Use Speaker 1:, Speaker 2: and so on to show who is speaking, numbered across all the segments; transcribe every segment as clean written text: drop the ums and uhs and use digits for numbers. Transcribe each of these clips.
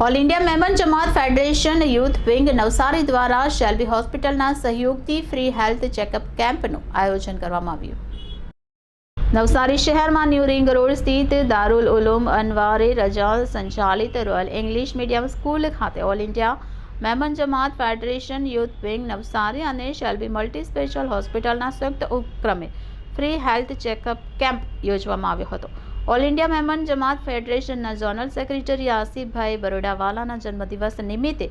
Speaker 1: All India Memon Jamat federation youth wing Navsari દ્વારા શેલ્બી હોસ્પિટલના સહયોગથી ફ્રી હેલ્થ ચેકઅપ કેમ્પનું આયોજન કરવામાં આવ્યું। નવસારી શહેરમાં ન્યૂ રિંગ રોડ સ્થિત દારુલ ઉલૂમ અનવારે રજા સંચાલિત રોયલ ઇંગ્લિશ મીડિયમ સ્કૂલ ખાતે all India Memon Jamat federation youth wing Navsari અને શેલ્બી મલ્ટી સ્પેશિયલ હોસ્પિટલના સંયુક્ત ઉપક્રમે ફ્રી હેલ્થ ચેકઅપ કેમ્પ યોજવામાં આવ્યો હતો। ઓલ ઇન્ડિયા મેમન જમાત ફેડરેશનના ઝોનલ સેક્રેટરી આસિફભાઈ બરોડાવાલાના જન્મદિવસ નિમિત્તે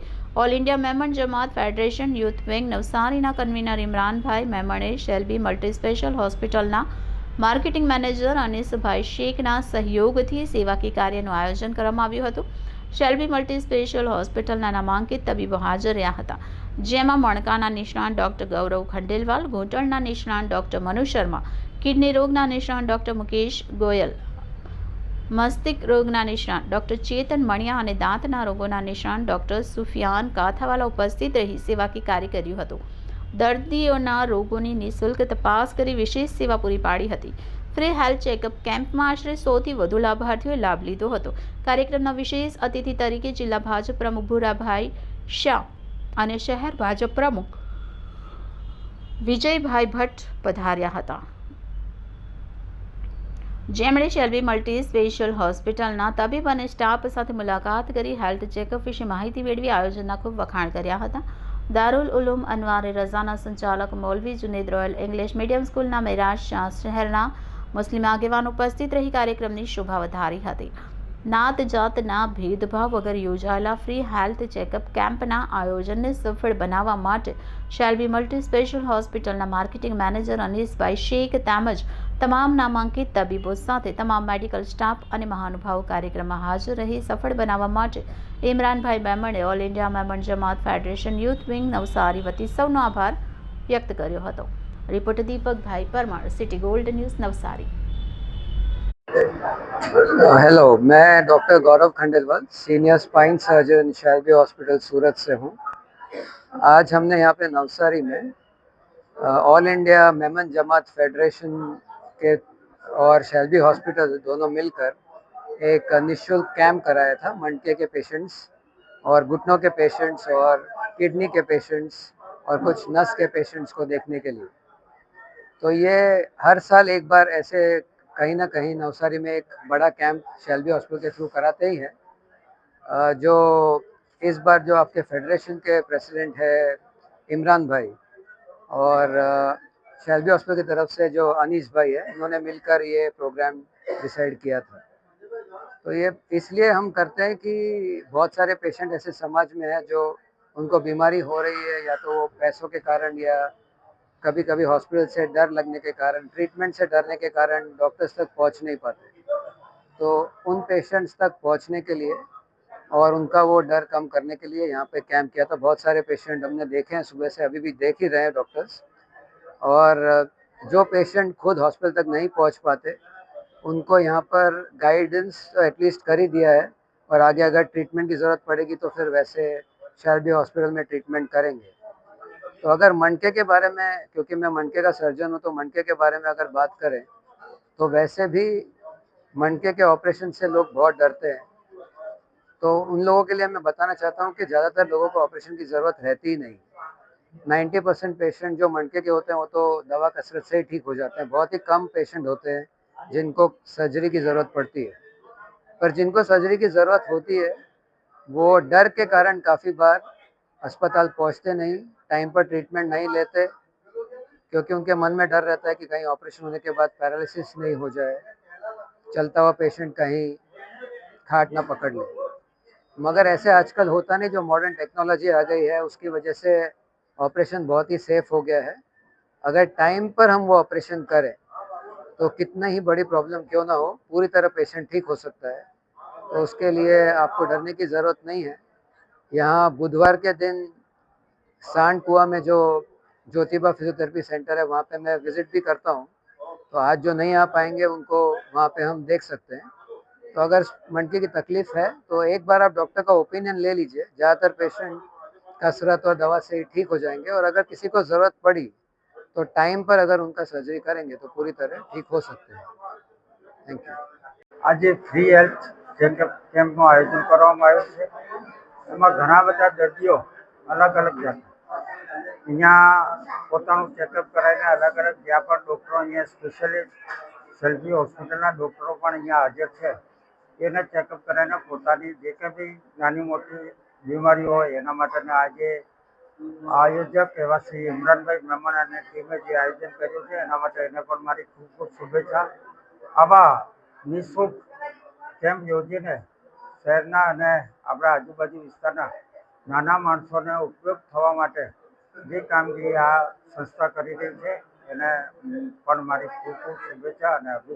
Speaker 1: all India Memon Jamat federation youth wing નવસારીના કન્વીનર ઇમરાનભાઈ મેમણે શેલ્બી મલ્ટી સ્પેશિયલ હોસ્પિટલના માર્કેટિંગ મેનેજર અનીસભાઈ શેખના સહયોગથી સેવાકીય કાર્યનું આયોજન કરવામાં આવ્યું હતું। શેલ્બી મલ્ટી સ્પેશિયલ હોસ્પિટલના નામાંકિત તબીબો હાજર રહ્યા હતા, જેમાં મણકાના નિષ્ણાત ડોક્ટર ગૌરવ ખંડેલવાલ, ઘૂંટણના નિષ્ણાત ડોક્ટર મનુ શર્મા, કિડની રોગના નિષ્ણાત ડોક્ટર મુકેશ ગોયલ, મસ્તિષ્ક રોગના નિષ્ણાત ડોક્ટર ચેતન મણિયા અને દાંતના રોગોના નિષ્ણાત ડોક્ટર સુફિયાન કાથાવાલા ઉપસ્થિત રહી સેવાકીય કાર્ય કર્યું હતું। દર્દીઓના રોગોની નિઃશુલ્ક તપાસ કરી વિશેષ સેવા પૂરી પાડી હતી। ફ્રી હેલ્થ ચેકઅપ કેમ્પમાં આશરે 100થી વધુ લાભાર્થીઓએ લાભ લીધો હતો। કાર્યક્રમના વિશેષ અતિથિ તરીકે જિલ્લા ભાજપ પ્રમુખ ભૂરાભાઈ શાહ અને શહેર ભાજપ પ્રમુખ વિજયભાઈ ભટ્ટ પધાર્યા હતા, જેમણે શેલ્બી મલ્ટી સ્પેશિયલ હોસ્પિટલના તબીબ અને સ્ટાફ સાથે મુલાકાત કરી હેલ્થ ચેકઅપ વિશે માહિતી મેળવી આયોજનના ખૂબ વખાણ કર્યા હતા। દારુલ ઉલૂમ અનવારે રઝાના સંચાલક મૌલવી જુનેદ, રોયલ ઇંગ્લિશ મીડિયમ સ્કૂલના મેરાજ શાહ, શહેરના મુસ્લિમ આગેવાન ઉપસ્થિત રહી કાર્યક્રમની શોભા વધારી હતી। નાત જાતના ભેદભાવ વગર યોજાયેલા ફ્રી હેલ્થ ચેકઅપ કેમ્પના આયોજનને સફળ બનાવવા માટે શેલ્બી મલ્ટી સ્પેશિયલ હોસ્પિટલના માર્કેટિંગ મેનેજર અનીસભાઈ શેખ તેમજ તમામ નામાંકિત તબીબો સાથે તમામ મેડિકલ સ્ટાફ અને મહાનુભાવો કાર્યક્રમમાં હાજર રહી સફળ બનાવવા માટે ઇમરાનભાઈ મેમણે all India Memon Jamat federation youth wing Navsari વતી સૌનો આભાર વ્યક્ત કર્યો હતો। રિપોર્ટર દીપકભાઈ Parmar, city gold news Navsari.
Speaker 2: Hello, मैं doctor Gaurav Khandelwal, senior spine surgeon Shalby hospital Surat से हूँ। आज हमने यहाँ पे नवसारी में all India Memon Jamat federation के और शैल्बी हॉस्पिटल दोनों मिलकर एक निःशुल्क कैंप कराया था मणके के पेशेंट्स और घुटनों के पेशेंट्स और किडनी के पेशेंट्स और कुछ नस के पेशेंट्स को देखने के लिए। तो ये हर साल एक बार ऐसे कहीं ना कहीं नवसारी में एक बड़ा कैंप शैल्बी हॉस्पिटल के थ्रू कराते ही है। जो इस बार जो आपके फेडरेशन के प्रेसिडेंट है इमरान भाई और शैल्बी हॉस्पिटल की तरफ से जो अनीस भाई है, इन्होंने मिलकर ये प्रोग्राम डिसाइड किया था। तो ये इसलिए हम करते हैं कि बहुत सारे पेशेंट ऐसे समाज में हैं जो उनको बीमारी हो रही है, या तो वो पैसों के कारण या कभी कभी हॉस्पिटल से डर लगने के कारण, ट्रीटमेंट से डरने के कारण डॉक्टर्स तक पहुंच नहीं पाते। तो उन पेशेंट्स तक पहुंचने के लिए और उनका वो डर कम करने के लिए यहाँ पे कैंप किया था। बहुत सारे पेशेंट हमने देखे हैं, सुबह से अभी भी देख ही रहे हैं डॉक्टर्स। और जो पेशेंट खुद हॉस्पिटल तक नहीं पहुँच पाते उनको यहाँ पर गाइडेंस तो एटलीस्ट कर ही दिया है, और आगे अगर ट्रीटमेंट की ज़रूरत पड़ेगी तो फिर वैसे शैल्बी हॉस्पिटल में ट्रीटमेंट करेंगे। तो अगर मणके के बारे में, क्योंकि मैं मणके का सर्जन हूँ, तो मणके के बारे में अगर बात करें तो वैसे भी मणके के ऑपरेशन से लोग बहुत डरते हैं। तो उन लोगों के लिए मैं बताना चाहता हूँ कि ज़्यादातर लोगों को ऑपरेशन की ज़रूरत रहती ही नहीं। 90% पेशेंट जो मणके के होते हैं वो तो दवा कसरत से ही ठीक हो जाते हैं। बहुत ही कम पेशेंट होते हैं जिनको सर्जरी की ज़रूरत पड़ती है। पर जिनको सर्जरी की ज़रूरत होती है वो डर के कारण काफ़ी बार अस्पताल पहुंचते नहीं, टाइम पर ट्रीटमेंट नहीं लेते, क्योंकि उनके मन में डर रहता है कि कहीं ऑपरेशन होने के बाद पैरालिसिस नहीं हो जाए, चलता हुआ पेशेंट कहीं खाट ना पकड़ ले। मगर ऐसे आजकल होता नहीं, जो मॉडर्न टेक्नोलॉजी आ गई है उसकी वजह से ऑपरेशन बहुत ही सेफ हो गया है। अगर टाइम पर हम वो ऑपरेशन करें तो कितना ही बड़ी प्रॉब्लम क्यों ना हो, पूरी तरह पेशेंट ठीक हो सकता है। तो उसके लिए आपको डरने की ज़रूरत नहीं है। यहाँ बुधवार के दिन सांड कुआ में जो ज्योतिबा फिजियोथेरेपी सेंटर है वहाँ पे मैं विजिट भी करता हूँ। तो आज जो नहीं आ पाएंगे उनको वहाँ पे हम देख सकते हैं। तो अगर मणके की तकलीफ है तो एक बार आप डॉक्टर का ओपिनियन ले लीजिए। ज़्यादातर पेशेंट कसरत और दवा से ही ठीक हो जाएंगे, और अगर किसी को ज़रूरत पड़ी तो टाइम पर अगर उनका सर्जरी करेंगे तो पूरी तरह ठीक हो सकते हैं। Thank you.
Speaker 3: आज फ्री हेल्थ ચેકઅપ કેમ્પનું આયોજન કરવામાં આવ્યું છે. એમાં ઘણા બધા દર્દીઓ અલગ અલગ જાતના અહીંયા પોતાનું ચેકઅપ કરાવીને અલગ અલગ જ્યાં પણ ડૉક્ટરો અહીંયા સ્પેશિયલિસ્ટ સેલ્ફી હોસ્પિટલના ડૉક્ટરો પણ અહીંયા હાજર છે. એને ચેકઅપ કરાવીને પોતાની જે કંઈ બી નાની મોટી બીમારીઓ હોય એના માટેના આજે આયોજક એવા શ્રી ઇમરાનભાઈ મહેમાન અને ટીમે જે આયોજન કર્યું છે એના માટે એને પણ મારી ખૂબ ખૂબ શુભેચ્છા. આવા નિઃશુલ્ક કેમ્પ યોજીને શહેરના અને આપણા આજુબાજુ વિસ્તારના નાના માણસોને ઉપયોગ થવા માટે જે કામગીરી આ સંસ્થા કરી રહી છે એને પણ મારી ખૂબ ખૂબ શુભેચ્છા અને